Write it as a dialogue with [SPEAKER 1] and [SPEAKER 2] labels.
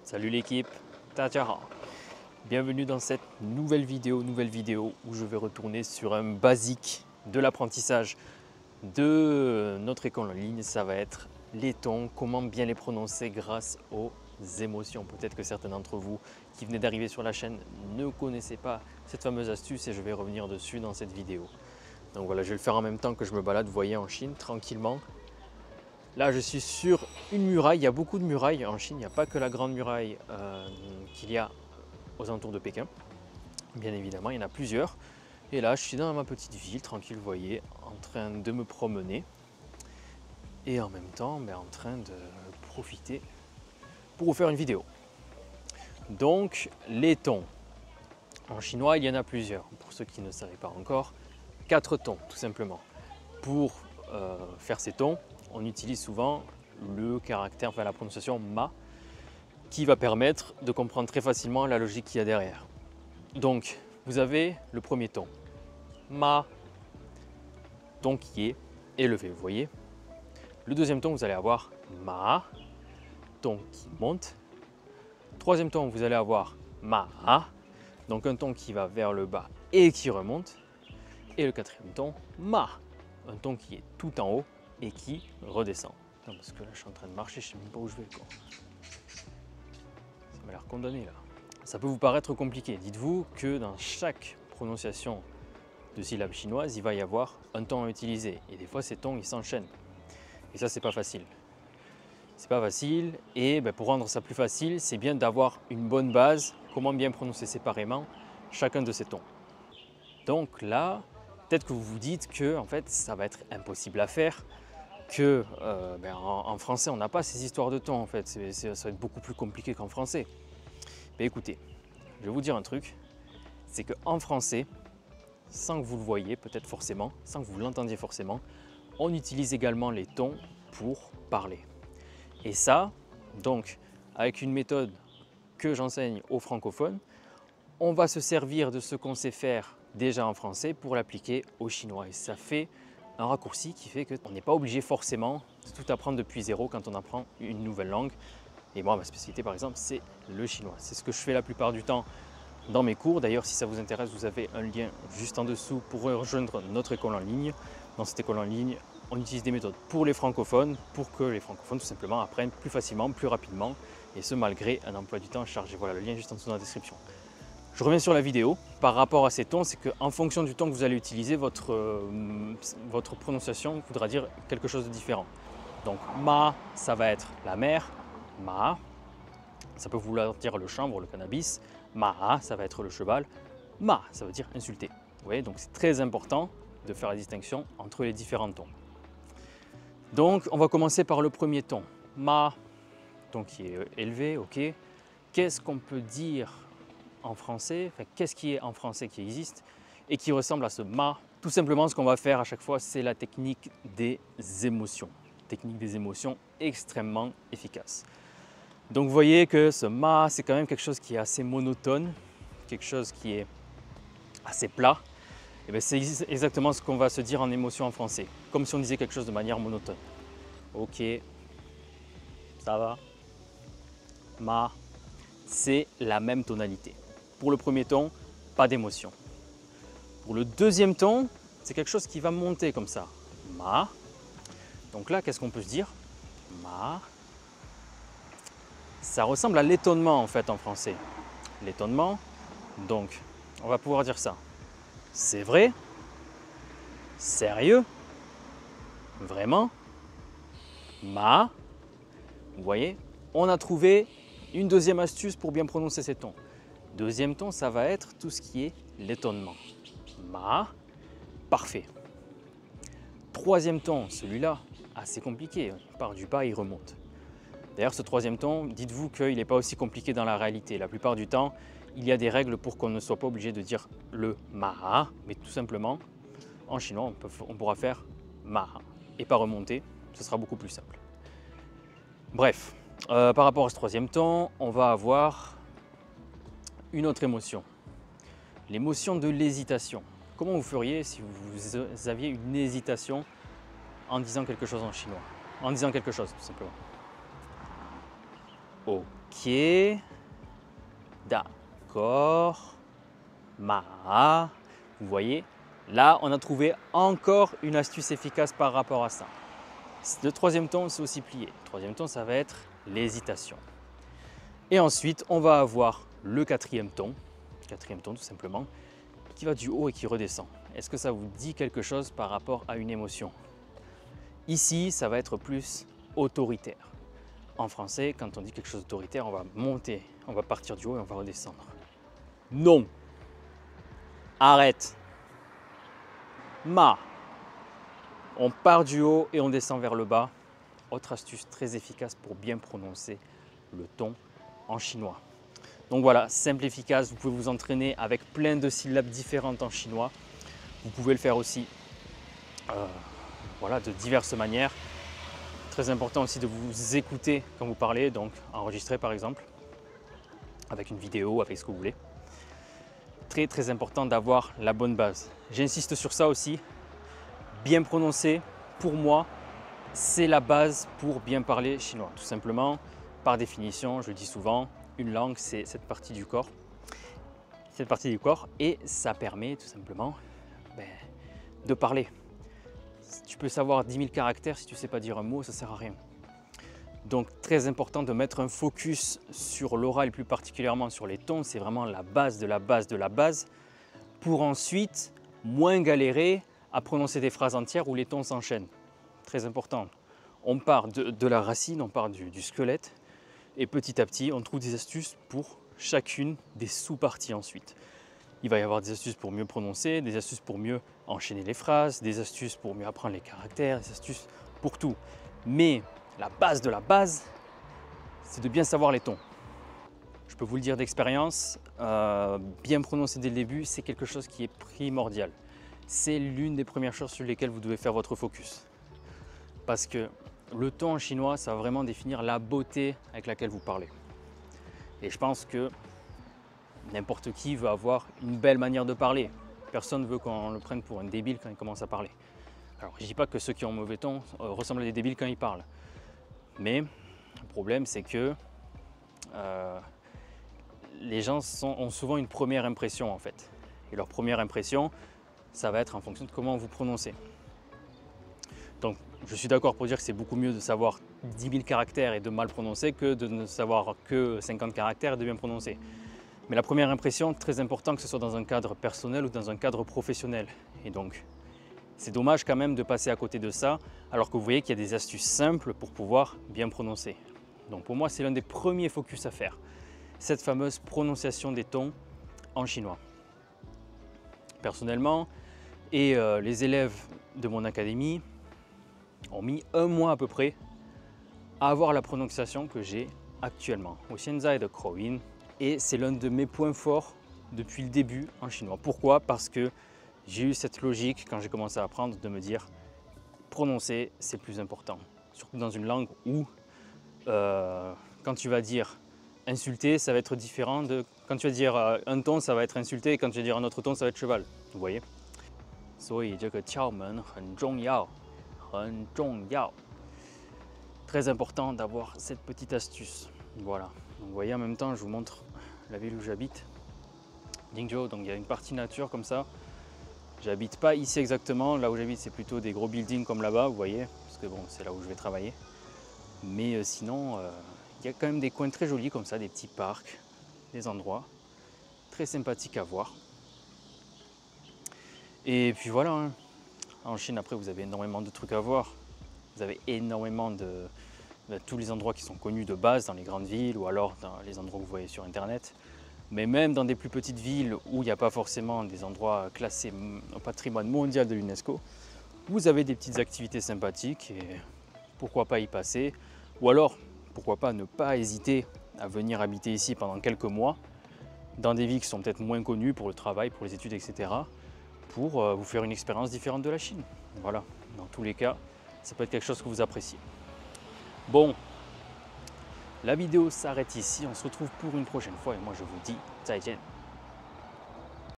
[SPEAKER 1] Salut l'équipe, Tadjahao. Bienvenue dans cette nouvelle vidéo où je vais retourner sur un basique de l'apprentissage de notre école en ligne. Ça va être les tons, comment bien les prononcer grâce aux émotions. Peut-être que certains d'entre vous qui venaient d'arriver sur la chaîne ne connaissaient pas cette fameuse astuce et je vais revenir dessus dans cette vidéo. Donc voilà, je vais le faire en même temps que je me balade, vous voyez, en Chine, tranquillement. Là, je suis sur une muraille. Il y a beaucoup de murailles en Chine. Il n'y a pas que la grande muraille qu'il y a aux alentours de Pékin. Bien évidemment, il y en a plusieurs. Et là, je suis dans ma petite ville, tranquille, vous voyez, en train de me promener. Et en même temps, en train de profiter pour vous faire une vidéo. Donc, les tons. En chinois, il y en a plusieurs. Pour ceux qui ne savaient pas encore, 4 tons, tout simplement. Pour faire ces tons, on utilise souvent le caractère, la prononciation ma, qui va permettre de comprendre très facilement la logique qu'il y a derrière. Donc, vous avez le premier ton, ma, ton qui est élevé, vous voyez. Le deuxième ton, vous allez avoir ma, ton qui monte. Troisième ton, vous allez avoir ma, donc un ton qui va vers le bas et qui remonte. Et le quatrième ton, ma, un ton qui est tout en haut et qui redescend. Non, parce que là je suis en train de marcher, je ne sais même pas où je vais quoi. Ça m'a l'air condamné là. Ça peut vous paraître compliqué. Dites-vous que dans chaque prononciation de syllabes chinoises, il va y avoir un ton à utiliser. Et des fois ces tons ils s'enchaînent. Et ça c'est pas facile. C'est pas facile et pour rendre ça plus facile, c'est bien d'avoir une bonne base, comment bien prononcer séparément chacun de ces tons. Donc là, peut-être que vous vous dites que en fait, ça va être impossible à faire, que en français on n'a pas ces histoires de tons en fait, ça va être beaucoup plus compliqué qu'en français. Mais écoutez, je vais vous dire un truc, c'est qu'en français, sans que vous le voyiez peut-être forcément, sans que vous l'entendiez forcément, on utilise également les tons pour parler. Et ça, donc avec une méthode que j'enseigne aux francophones, on va se servir de ce qu'on sait faire déjà en français pour l'appliquer au chinois. Et ça fait un raccourci qui fait qu'on n'est pas obligé forcément de tout apprendre depuis zéro quand on apprend une nouvelle langue. Et moi, ma spécialité par exemple, c'est le chinois. C'est ce que je fais la plupart du temps dans mes cours. D'ailleurs, si ça vous intéresse, vous avez un lien juste en dessous pour rejoindre notre école en ligne. Dans cette école en ligne, on utilise des méthodes pour les francophones, pour que les francophones tout simplement apprennent plus facilement, plus rapidement, et ce malgré un emploi du temps chargé. Voilà le lien juste en dessous dans la description. Je reviens sur la vidéo. Par rapport à ces tons, c'est qu'en fonction du ton que vous allez utiliser, votre prononciation voudra dire quelque chose de différent. Donc ma, ça va être la mer, ma, ça peut vouloir dire le chanvre, le cannabis, ma, ça va être le cheval, ma, ça veut dire insulter. Vous voyez, donc c'est très important de faire la distinction entre les différents tons. Donc on va commencer par le premier ton, ma, ton qui est élevé, ok. Qu'est-ce qu'on peut dire en français, qu'est-ce qui est en français qui existe et qui ressemble à ce ma? Tout simplement, ce qu'on va faire à chaque fois, c'est la technique des émotions. Technique des émotions extrêmement efficace. Donc vous voyez que ce ma, c'est quand même quelque chose qui est assez monotone, quelque chose qui est assez plat. Et bien c'est exactement ce qu'on va se dire en émotion en français, comme si on disait quelque chose de manière monotone. Ok, ça va, ma, c'est la même tonalité. Pour le premier ton, pas d'émotion. Pour le deuxième ton, c'est quelque chose qui va monter comme ça. Ma. Donc là, qu'est-ce qu'on peut se dire? Ma. Ça ressemble à l'étonnement en fait en français. L'étonnement, donc on va pouvoir dire ça. C'est vrai? Sérieux? Vraiment? Ma. Vous voyez, on a trouvé une deuxième astuce pour bien prononcer ces tons. Deuxième ton, ça va être tout ce qui est l'étonnement. Ma, parfait. Troisième ton, celui-là, assez compliqué. Il part du bas, il remonte. D'ailleurs, ce troisième ton, dites-vous qu'il n'est pas aussi compliqué dans la réalité. La plupart du temps, il y a des règles pour qu'on ne soit pas obligé de dire le ma, mais tout simplement, en chinois, on pourra faire ma et pas remonter. Ce sera beaucoup plus simple. Bref, par rapport à ce troisième ton, on va avoir une autre émotion, l'émotion de l'hésitation. Comment vous feriez si vous aviez une hésitation en disant quelque chose en chinois? En disant quelque chose, tout simplement. Ok. Ok. D'accord. Ma. Vous voyez, là, on a trouvé encore une astuce efficace par rapport à ça. Le troisième ton, c'est aussi plié. Le troisième ton, ça va être l'hésitation. Et ensuite, on va avoir le quatrième ton tout simplement, qui va du haut et qui redescend. Est-ce que ça vous dit quelque chose par rapport à une émotion? Ici, ça va être plus autoritaire. En français, quand on dit quelque chose d'autoritaire, on va monter, on va partir du haut et on va redescendre. Non. Arrête. Ma. On part du haut et on descend vers le bas. Autre astuce très efficace pour bien prononcer le ton en chinois. Donc voilà, simple, efficace. Vous pouvez vous entraîner avec plein de syllabes différentes en chinois. Vous pouvez le faire aussi voilà, de diverses manières. Très important aussi de vous écouter quand vous parlez, donc enregistrer par exemple, avec une vidéo, avec ce que vous voulez. Très très important d'avoir la bonne base. J'insiste sur ça aussi. Bien prononcer, pour moi, c'est la base pour bien parler chinois. Tout simplement, par définition, je le dis souvent, une langue, c'est cette partie du corps. Cette partie du corps, et ça permet tout simplement de parler. Tu peux savoir 10 000 caractères, si tu ne sais pas dire un mot, ça ne sert à rien. Donc très important de mettre un focus sur l'oral, plus particulièrement sur les tons. C'est vraiment la base de la base de la base, pour ensuite moins galérer à prononcer des phrases entières où les tons s'enchaînent. Très important. On part de la racine, on part du squelette, et petit à petit, on trouve des astuces pour chacune des sous-parties ensuite. Il va y avoir des astuces pour mieux prononcer, des astuces pour mieux enchaîner les phrases, des astuces pour mieux apprendre les caractères, des astuces pour tout. Mais la base de la base, c'est de bien savoir les tons. Je peux vous le dire d'expérience, bien prononcer dès le début, c'est quelque chose qui est primordial. C'est l'une des premières choses sur lesquelles vous devez faire votre focus. Parce que le ton en chinois, ça va vraiment définir la beauté avec laquelle vous parlez. Et je pense que n'importe qui veut avoir une belle manière de parler. Personne ne veut qu'on le prenne pour un débile quand il commence à parler. Alors, je ne dis pas que ceux qui ont mauvais ton ressemblent à des débiles quand ils parlent. Mais le problème, c'est que les gens ont souvent une première impression en fait. Et leur première impression, ça va être en fonction de comment vous prononcez. Donc, je suis d'accord pour dire que c'est beaucoup mieux de savoir 10 000 caractères et de mal prononcer que de ne savoir que 50 caractères et de bien prononcer. Mais la première impression, très important que ce soit dans un cadre personnel ou dans un cadre professionnel. Et donc, c'est dommage quand même de passer à côté de ça, alors que vous voyez qu'il y a des astuces simples pour pouvoir bien prononcer. Donc pour moi, c'est l'un des premiers focus à faire, cette fameuse prononciation des tons en chinois. Personnellement, et les élèves de mon académie ont mis 1 mois à peu près à avoir la prononciation que j'ai actuellement. Au Xianzai de Crowin. Et c'est l'un de mes points forts depuis le début en chinois. Pourquoi? Parce que j'ai eu cette logique quand j'ai commencé à apprendre de me dire prononcer, c'est plus important. Surtout dans une langue où quand tu vas dire insulter, ça va être différent de quand tu vas dire un ton, ça va être insulté, et quand tu vas dire un autre ton, ça va être cheval. Vous voyez? 所以这个窍门很重要，很重要。Très important d'avoir cette petite astuce. Voilà. Donc, vous voyez, en même temps, je vous montre la ville où j'habite, Ningzhou. Donc il y a une partie nature comme ça. J'habite pas ici exactement. Là où j'habite, c'est plutôt des gros buildings comme là-bas, vous voyez, parce que bon, c'est là où je vais travailler. Mais sinon, il y a quand même des coins très jolis comme ça, des petits parcs, des endroits très sympathiques à voir. Et puis voilà, hein. En Chine, après, vous avez énormément de trucs à voir. Vous avez énormément de tous les endroits qui sont connus de base dans les grandes villes ou alors dans les endroits que vous voyez sur Internet. Mais même dans des plus petites villes où il n'y a pas forcément des endroits classés au patrimoine mondial de l'UNESCO, vous avez des petites activités sympathiques et pourquoi pas y passer. Ou alors, pourquoi pas ne pas hésiter à venir habiter ici pendant quelques mois dans des villes qui sont peut-être moins connues pour le travail, pour les études, etc. pour vous faire une expérience différente de la Chine. Voilà, dans tous les cas, ça peut être quelque chose que vous appréciez. Bon, la vidéo s'arrête ici, on se retrouve pour une prochaine fois et moi je vous dis 再见.